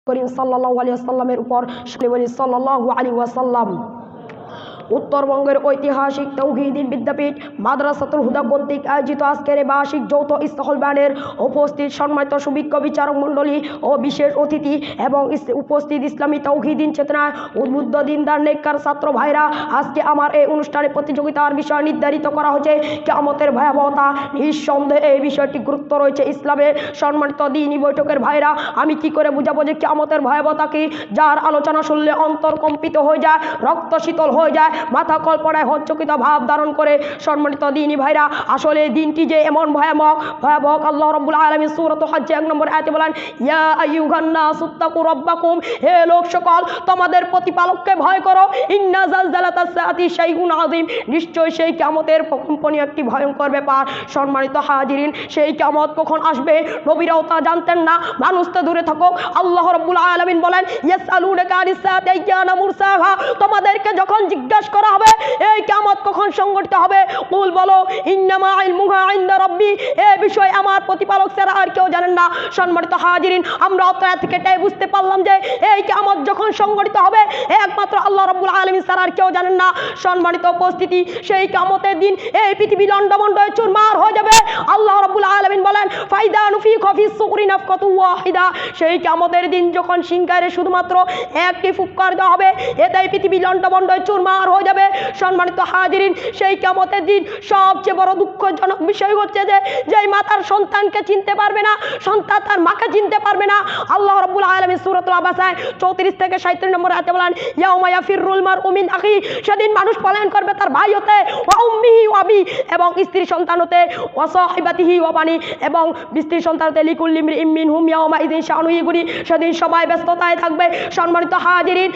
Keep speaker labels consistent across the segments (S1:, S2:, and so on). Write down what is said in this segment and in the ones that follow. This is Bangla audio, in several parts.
S1: করিম সাল্লাল্লাহু আলাইহি ওয়াসাল্লামের উপর সাল্লাল্লাহু আলাইহি ওয়াসাল্লাম। উত্তরবঙ্গের ঐতিহাসিক তৌহিদিন বিদ্যাপীঠ মাদ্রাসাতুল হুদা কর্তৃক আয়োজিত আজকের বার্ষিক যৌথ ইস্তেকবালের উপস্থিত সম্মানিত সুবিজ্ঞ বিচারক মণ্ডলী ও বিশেষ অতিথি এবং উপস্থিত ইসলামী তৌহিদিন চেতনায় উদ্বুদ্ধ দিনদার নেককার ছাত্র ভাইরা, আজকে আমার এই অনুষ্ঠানে প্রতিযোগিতার বিষয় নির্ধারিত করা হয়েছে কিয়ামতের ভয়াবহতা। নিঃসন্দেহে এই বিষয়টি গুরুত্ব রয়েছে ইসলামে। সম্মানিত দ্বীনি বৈঠকের ভাইরা, আমি কি করে বুঝাবো যে কিয়ামতের ভয়াবহতা কি, যার আলোচনা শুনলে অন্তর কম্পিত হয়ে যায়, রক্ত শীতল হয়ে যায়, মাথা কল্পনায় হচ্চকিত ভাব ধারণ করে। সম্মানিত দ্বীনি ভাইরা, আসলে দিনটি যে এমন ভয়াবহ, আল্লাহ রাব্বুল আলামিন সূরাতুল হজ্জ 1 নম্বর আয়াতে বলেন, ইয়া আইয়ুহান নাসুত্তাকু রাব্বাকুম, হে লোক সকল তোমাদের প্রতিপালককে ভয় করো। ইন্না জালজালাতাস সাআতি শাইউন আযীম, নিশ্চয় সেই কিয়ামতের প্রকম্পনীয় একটি ভয়ঙ্কর ব্যাপার। সম্মানিত হাজিরিন, সেই কিয়ামত কখন আসবে নবীরাও তা জানতেন না, মানুষ তো দূরে থাকো। আল্লাহ রাব্বুল আলামিন বলেন, ইয়াসআলুনাকা আনিস সাআতি আইয়ানা মুরসাহা, তোমাদেরকে যখন জিজ্ঞাসা করা হবে এই কিয়ামত কখন সংঘটিত হবে, কুল বলো ইন্নামা ইলমুহা ইনদা রাব্বি, এই বিষয় আমার প্রতিপালক ছাড়া আর কেউ জানেন না। সম্মানিত হাজিরিন, আমরা অতএব থেকে এটাই বুঝতে পারলাম যে এই কিয়ামত যখন সংঘটিত হবে একমাত্র আল্লাহ রাব্বুল আলামিন ছাড়া আর কেউ জানেন না। সম্মানিত উপস্থিতি, সেই কিয়ামতের দিন এই পৃথিবী লন্ডভন্ড হয়ে চুরমার হয়ে যাবে। আল্লাহ রাব্বুল আলামিন বলেন, ফাইদা নুফিখা ফিস সূরি নাফকাতু ওয়াহিদা, সেই কিয়ামতের দিন যখন সিংহারে শুধুমাত্র একটি ফুৎকার দেওয়া হবে, এতেই পৃথিবী লন্ডভন্ড হয়ে চুরমার হয়ে যাবে। সম্মানিত হাজিরিন, সেই কিয়ামতের দিন সবচেয়ে বড় দুঃখজনক বিষয় হচ্ছে যে যেই মাতার সন্তানকে চিনতে পারবে না, সন্তান তার মাকে চিনতে পারবে না। আল্লাহ রাব্বুল আলামিন সূরাতুল আবাসায় 34 থেকে 37 নম্বর আয়াতে বলেন, ইয়াউমা ইয়াফিরুল মারউ মিন আখি, সেদিন মানুষ পলায়ন করবে তার ভাই হতে, ওয়া উম্মিহি ওয়া আবি, এবং স্ত্রী সন্তান হতে, ওয়া সাহিবাতিহি ওয়া বানি, এবং স্ত্রী সন্তান হতে, লিকুল্লি ইমরিইম মিনহুম ইয়াউমা ইযিন শাআনু ইগুনি, সেদিন সবাই ব্যস্ততায় থাকবে। সম্মানিত হাজিরিন,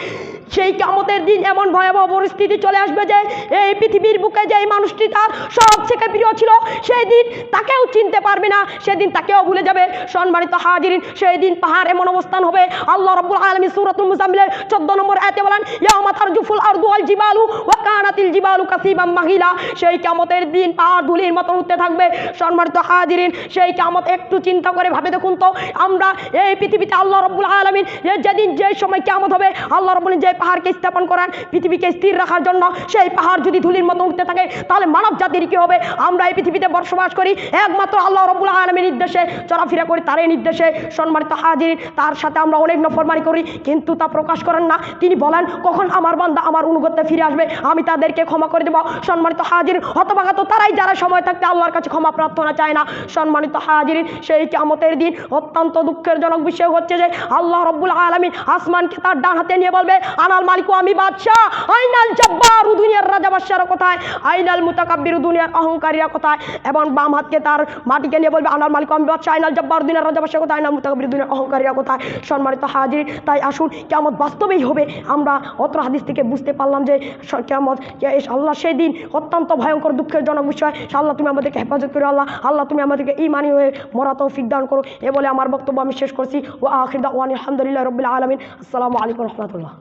S1: সেই কিয়ামতের দিন এমন ভয়াবহ পরিস্থিতি চলে আসবে যে এই পৃথিবীর বুকে যে মানুষটি তার সবথেকে প্রিয় ছিল সেই দিন তাকেও চিনতে পারবে না, সেদিন তাকেও ভুলে যাবে। সম্মানিত হাজিরিন, সেই দিন পাহাড় এমন অবস্থান হবে, আল্লাহ রাব্বুল আলামিন সূরাতুল মুজাম্মিলের 14 নম্বর আয়াতে বলেন, ইয়াউমা তারজুফুল আরদু ওয়াল জিবালু ওয়া কানাতিল জিবালু কাসিবাম মাহিলা, সেই কিয়ামতের দিন পাহাড় ধুলির মতো উঠতে থাকবে। সম্মানিত হাজিরিন, সেই কিয়ামত একটু চিন্তা করে ভাবে দেখুন তো, আমরা এই পৃথিবীতে আল্লাহ রাব্বুল আলামিন যেদিন যে সময় কিয়ামত হবে, আল্লাহ রাব্বুল যে পাহাড়কে স্থাপন করেন পৃথিবীকে স্থির রাখার জন্য, সেই পাহাড় যদি ধুলির মতো উঠতে থাকে তাহলে মানব জাতির কি হবে? আমরা এই পৃথিবীতে বসবাস করি একমাত্র আল্লাহ রাব্বুল আলামিনের নির্দেশে, চলাফেরা করি তারই নির্দেশে। সম্মানিত হাজির, তার সাথে আমরা অনেক নফরমানি করি কিন্তু তা প্রকাশ করেন না। তিনি বলেন, কখন আমার বান্দা আমার অনুগত্যে ফিরে আসবে আমি তাদেরকে ক্ষমা করে দেব। সম্মানিত হাজির, হতভাগা তো তারাই যারা সময় থাকতে আল্লাহর কাছে ক্ষমা প্রার্থনা চায় না। সম্মানিত হাজির, সেই কিয়ামতের দিন অত্যন্ত দুঃখের জনক বিষয় হচ্ছে যে আল্লাহ রাব্বুল আলামিন আসমানকে তার ডান হাতে নিয়ে বলবে, আনাল মালিকু, আমি বাদশাহ, আইনাল জব্বারু, দুনিয়ার রাজা বাদশারা কোথায়, আইনাল মুতাকাব্বিরু, দুনিয়ার অহংকারীরা কোথায়, এবং বাম হাতকে তার মাটিকে নিয়ে বলবে, আনাল মালিকু, আমি বাদশাহ, আইনাল জব্বারু, দুনিয়ার রাজা বাদশা কোথায়, আইনাল মুতাকাব্বিরু, দুনিয়ার অহংকারীরা কোথায়। সম্মানিত হাজির, তাই আসুন কিয়ামত বাস্তবেই হবে। আমরা অত্র হাদিস থেকে বুঝতে পারলাম যে কিয়ামত, আল্লাহ সেই দিন অত্যন্ত ভয়ঙ্কর দুঃখের জনক বিষয়। আল্লাহ তুমি আমাদেরকে হেফাজত করো, আল্লাহ তুমি আমাদেরকে ঈমানী হয়ে মরা তৌফিক দান করো। এ বলে আমার বক্তব্য আমি শেষ করছি। ওয়া আখির দাওয়ানা আলহামদুলিল্লাহি রাব্বিল আলামিন। আসসালামু আলাইকুম ওয়া রাহমাতুল্লাহ।